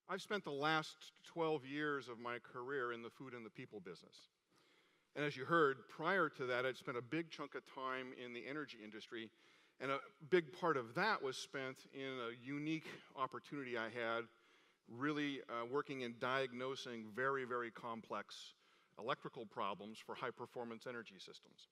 I've spent the last 12 years of my career in the food and the people business. And as you heard, prior to that, I'd spent a big chunk of time in the energy industry, and a big part of that was spent in a unique opportunity I had, really working in diagnosing very, very complex electrical problems for high-performance energy systems.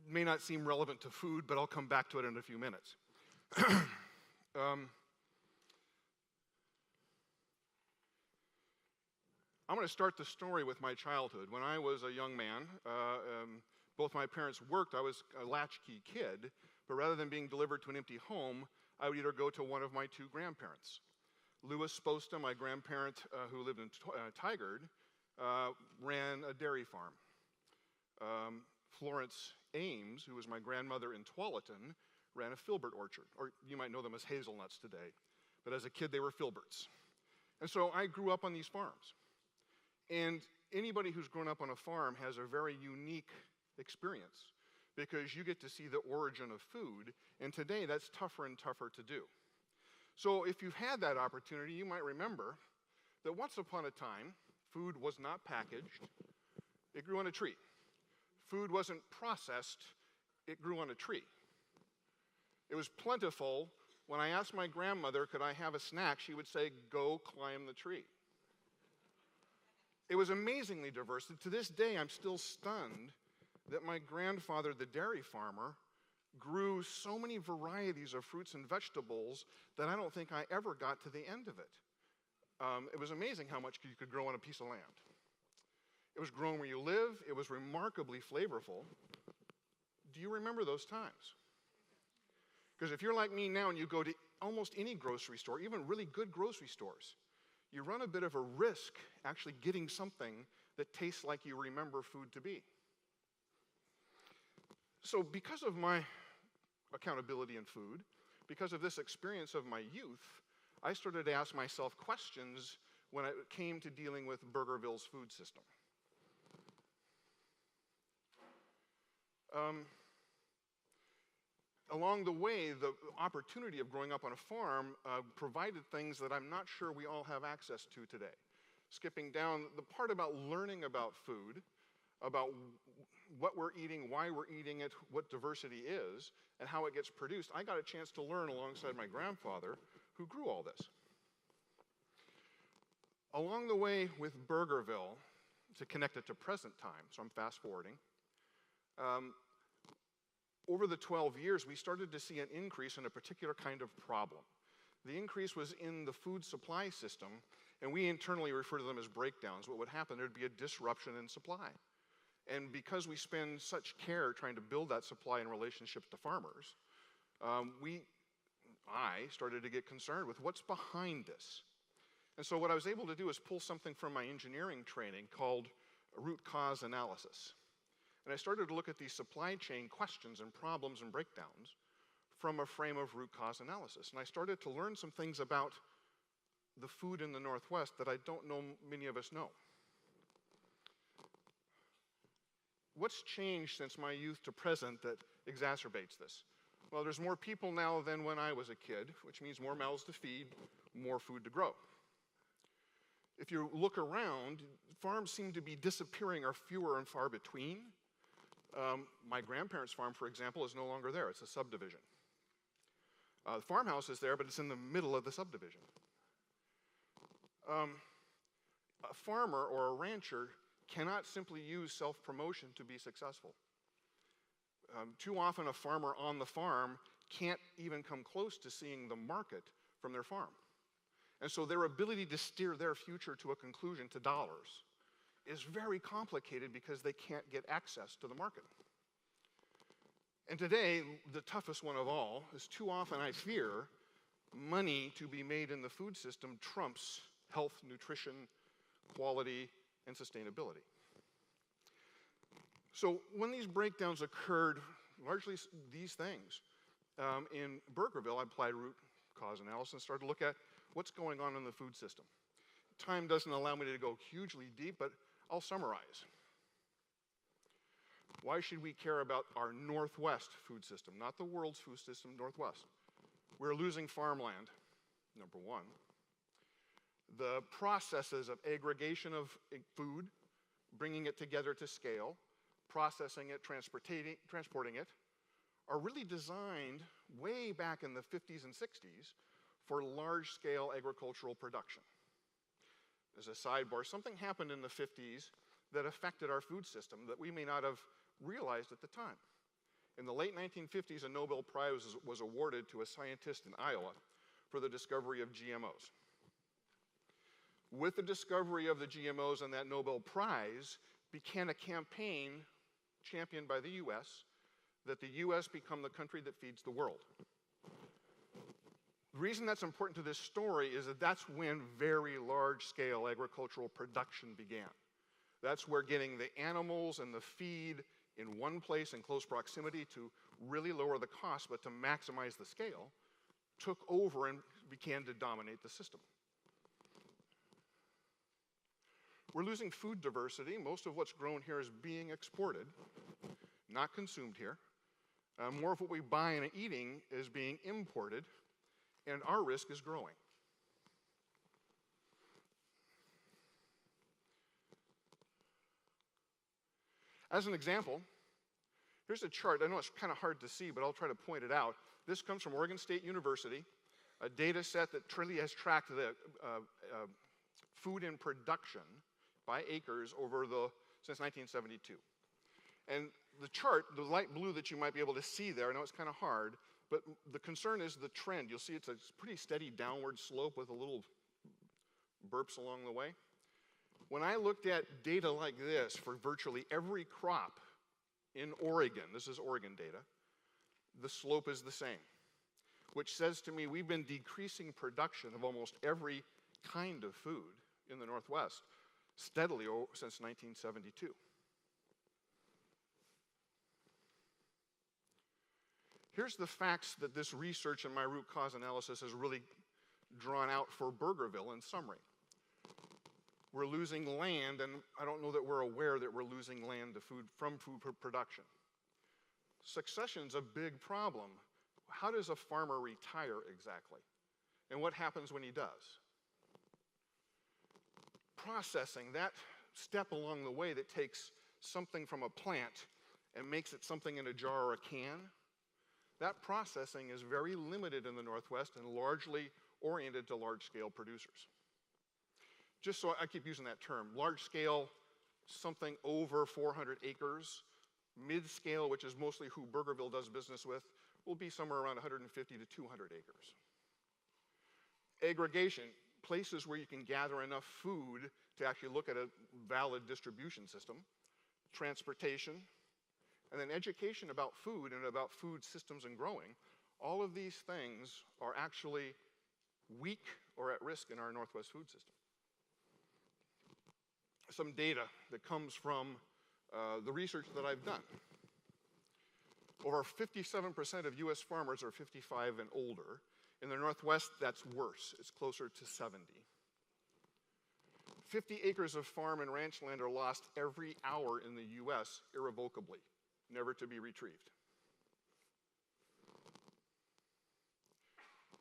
It may not seem relevant to food, but I'll come back to it in a few minutes. I'm going to start the story with my childhood. When I was a young man, both my parents worked. I was a latchkey kid, but rather than being delivered to an empty home, I would either go to one of my two grandparents. Louis Sposta, my grandparent who lived in Tigard, ran a dairy farm. Florence Ames, who was my grandmother in Tualatin, ran a filbert orchard, or you might know them as hazelnuts today. But as a kid, they were filberts. And so I grew up on these farms. And anybody who's grown up on a farm has a very unique experience because you get to see the origin of food, and today that's tougher and tougher to do. So if you've had that opportunity, you might remember that once upon a time, food was not packaged, it grew on a tree. Food wasn't processed, it grew on a tree. It was plentiful. When I asked my grandmother, could I have a snack, she would say, go climb the tree. It was amazingly diverse. And to this day, I'm still stunned that my grandfather, the dairy farmer, grew so many varieties of fruits and vegetables that I don't think I ever got to the end of it. It was amazing how much you could grow on a piece of land. It was grown where you live. It was remarkably flavorful. Do you remember those times? Because if you're like me now and you go to almost any grocery store, even really good grocery stores, you run a bit of a risk actually getting something that tastes like you remember food to be. So because of my accountability in food, because of this experience of my youth, I started to ask myself questions when it came to dealing with Burgerville's food system. Along the way, the opportunity of growing up on a farm provided things that I'm not sure we all have access to today. Skipping down the part about learning about food, about what we're eating, why we're eating it, what diversity is, and how it gets produced, I got a chance to learn alongside my grandfather who grew all this. Along the way with Burgerville, to connect it to present time, so I'm fast forwarding, over the 12 years, we started to see an increase in a particular kind of problem. The increase was in the food supply system, and we internally refer to them as breakdowns. What would happen, there'd be a disruption in supply. And because we spend such care trying to build that supply in relationship to farmers, I started to get concerned with what's behind this. And so what I was able to do is pull something from my engineering training called root cause analysis. And I started to look at these supply chain questions and problems and breakdowns from a frame of root cause analysis. And I started to learn some things about the food in the Northwest that I don't know many of us know. What's changed since my youth to present that exacerbates this? Well, there's more people now than when I was a kid, which means more mouths to feed, more food to grow. If you look around, farms seem to be disappearing or fewer and far between. My grandparents' farm, for example, is no longer there. It's a subdivision. The farmhouse is there, but it's in the middle of the subdivision. A farmer or a rancher cannot simply use self-promotion to be successful. Too often a farmer on the farm can't even come close to seeing the market from their farm. And so their ability to steer their future to a conclusion, to dollars, is very complicated because they can't get access to the market. And today, the toughest one of all is too often, I fear, money to be made in the food system trumps health, nutrition, quality, and sustainability. So when these breakdowns occurred, largely these things, in Burgerville, I applied root cause analysis and started to look at what's going on in the food system. Time doesn't allow me to go hugely deep, but I'll summarize. Why should we care about our Northwest food system, not the world's food system, Northwest? We're losing farmland, number one. the processes of aggregation of food, bringing it together to scale, processing it, transporting it, are really designed way back in the 50s and 60s for large-scale agricultural production. As a sidebar, something happened in the 50s that affected our food system that we may not have realized at the time. In the late 1950s, a Nobel Prize was awarded to a scientist in Iowa for the discovery of GMOs. With the discovery of the GMOs and that Nobel Prize began a campaign championed by the US that the US become the country that feeds the world. The reason that's important to this story is that that's when very large-scale agricultural production began. That's where getting the animals and the feed in one place in close proximity to really lower the cost, but to maximize the scale, took over and began to dominate the system. We're losing food diversity. Most of what's grown here is being exported, not consumed here. More of what we buy and are eating is being imported, and our risk is growing. As an example, here's a chart. I know it's kind of hard to see, but I'll try to point it out. This comes from Oregon State University, a data set that truly has tracked the food in production by acres since 1972. And the chart, the light blue that you might be able to see there, I know it's kind of hard, but the concern is the trend. You'll see it's a pretty steady downward slope with a little burps along the way. When I looked at data like this for virtually every crop in Oregon, this is Oregon data, the slope is the same, which says to me we've been decreasing production of almost every kind of food in the Northwest steadily since 1972. Here's the facts that this research and my root cause analysis has really drawn out for Burgerville in summary. We're losing land, and I don't know that we're aware that we're losing land to from food production. Succession's a big problem. How does a farmer retire exactly? And what happens when he does? Processing, that step along the way that takes something from a plant and makes it something in a jar or a can, that processing is very limited in the Northwest and largely oriented to large-scale producers. Just so I keep using that term, large-scale, something over 400 acres. Mid-scale, which is mostly who Burgerville does business with, will be somewhere around 150 to 200 acres. Aggregation, places where you can gather enough food to actually look at a valid distribution system. Transportation, and then education about food and about food systems and growing. All of these things are actually weak or at risk in our Northwest food system. Some data that comes from the research that I've done. Over 57% of US farmers are 55 and older. In the Northwest, that's worse. It's closer to 70. 50 acres of farm and ranch land are lost every hour in the US irrevocably, never to be retrieved.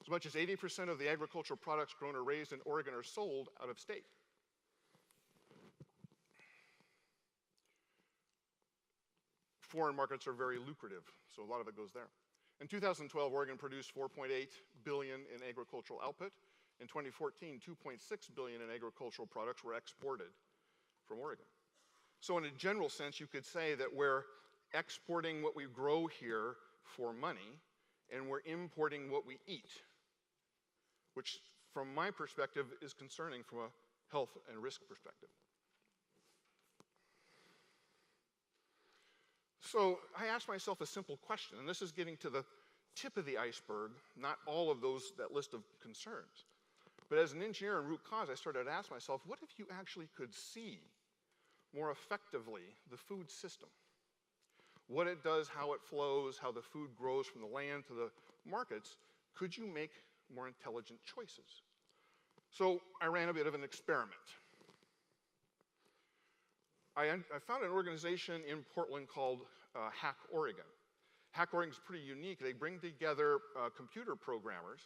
As much as 80% of the agricultural products grown or raised in Oregon are sold out of state. Foreign markets are very lucrative, so a lot of it goes there. In 2012, Oregon produced $4.8 billion in agricultural output. In 2014, $2.6 billion in agricultural products were exported from Oregon. So in a general sense, you could say that we're exporting what we grow here for money, and we're importing what we eat, which from my perspective is concerning from a health and risk perspective. So I asked myself a simple question, and this is getting to the tip of the iceberg, not all of those, that list of concerns. But as an engineer in root cause, I started to ask myself, what if you actually could see more effectively the food system? What it does, how it flows, how the food grows from the land to the markets, could you make more intelligent choices? So I ran a bit of an experiment. I found an organization in Portland called Hack Oregon. Hack Oregon is pretty unique. They bring together computer programmers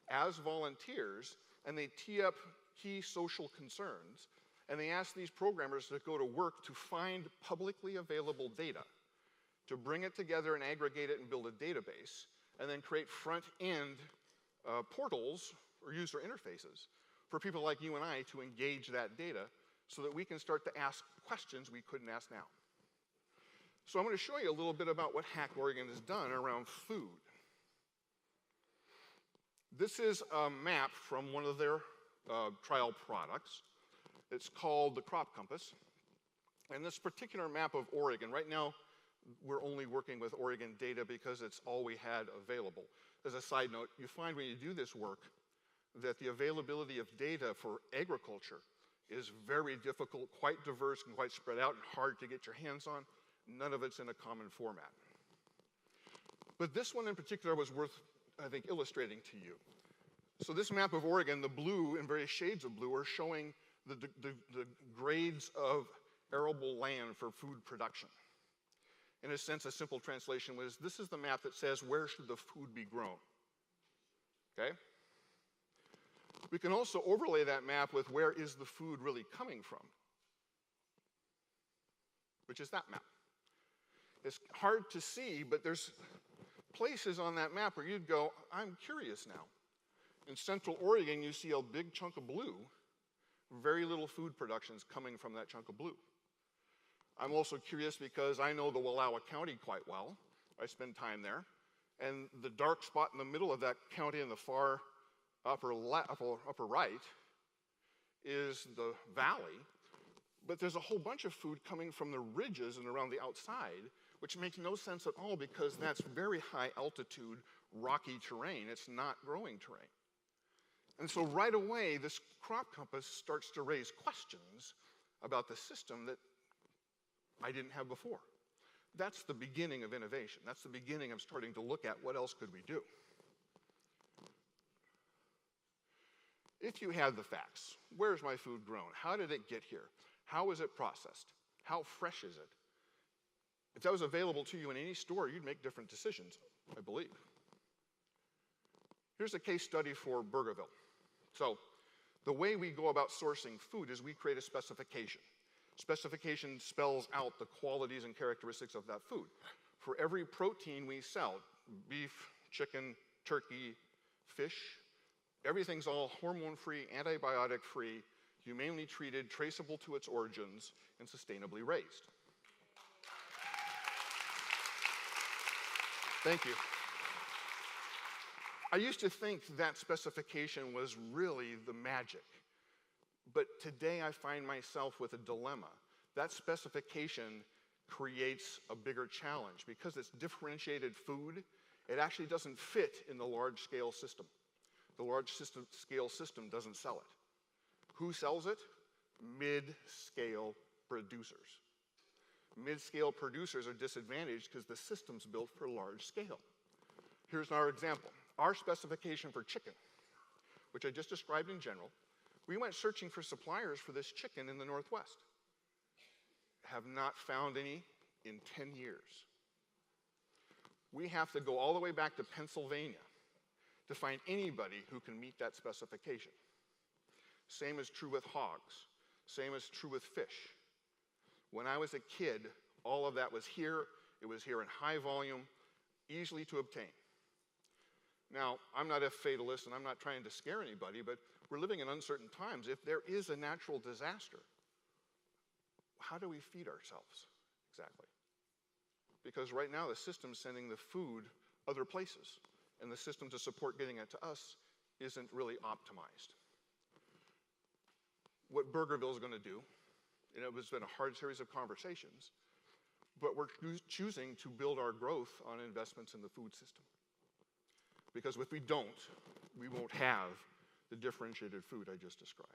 as volunteers, and they tee up key social concerns, and they asked these programmers to go to work to find publicly available data, to bring it together and aggregate it and build a database, and then create front-end portals or user interfaces for people like you and I to engage that data so that we can start to ask questions we couldn't ask now. So I'm going to show you a little bit about what Hack Oregon has done around food. This is a map from one of their trial products. It's called the Crop Compass. And this particular map of Oregon, right now we're only working with Oregon data because it's all we had available. As a side note, you find when you do this work that the availability of data for agriculture is very difficult, quite diverse and quite spread out and hard to get your hands on. None of it's in a common format. But this one in particular was worth, I think, illustrating to you. So this map of Oregon, the blue and various shades of blue are showing the grades of arable land for food production. In a sense, a simple translation was, this is the map that says where should the food be grown, okay? We can also overlay that map with where is the food really coming from, which is that map. It's hard to see, but there's places on that map where you'd go, I'm curious now. In central Oregon, you see a big chunk of blue. Very little food production is coming from that chunk of blue. I'm also curious because I know the Wallowa County quite well. I spend time there. And the dark spot in the middle of that county in the far upper right is the valley. But there's a whole bunch of food coming from the ridges and around the outside, which makes no sense at all because that's very high altitude, rocky terrain. It's not growing terrain. And so right away, this crop compass starts to raise questions about the system that I didn't have before. That's the beginning of innovation. That's the beginning of starting to look at what else could we do. If you had the facts, where's my food grown? How did it get here? How is it processed? How fresh is it? If that was available to you in any store, you'd make different decisions, I believe. Here's a case study for Burgerville. So the way we go about sourcing food is we create a specification. Specification spells out the qualities and characteristics of that food. For every protein we sell, beef, chicken, turkey, fish, everything's all hormone-free, antibiotic-free, humanely treated, traceable to its origins, and sustainably raised. Thank you. I used to think that specification was really the magic. But today I find myself with a dilemma. That specification creates a bigger challenge because it's differentiated food. It actually doesn't fit in the large-scale system. The large-scale system doesn't sell it. Who sells it? Mid-scale producers. Mid-scale producers are disadvantaged because the system's built for large scale. Here's our example. Our specification for chicken, which I just described in general, we went searching for suppliers for this chicken in the Northwest. Have not found any in 10 years. We have to go all the way back to Pennsylvania to find anybody who can meet that specification. Same is true with hogs. Same is true with fish. When I was a kid, all of that was here. It was here in high volume, easily to obtain. Now, I'm not a fatalist and I'm not trying to scare anybody, but we're living in uncertain times. If there is a natural disaster, how do we feed ourselves exactly? Because right now the system's sending the food other places, and the system to support getting it to us isn't really optimized. What Burgerville is going to do, and it has been a hard series of conversations, but we're choosing to build our growth on investments in the food system. Because if we don't, we won't have the differentiated food I just described.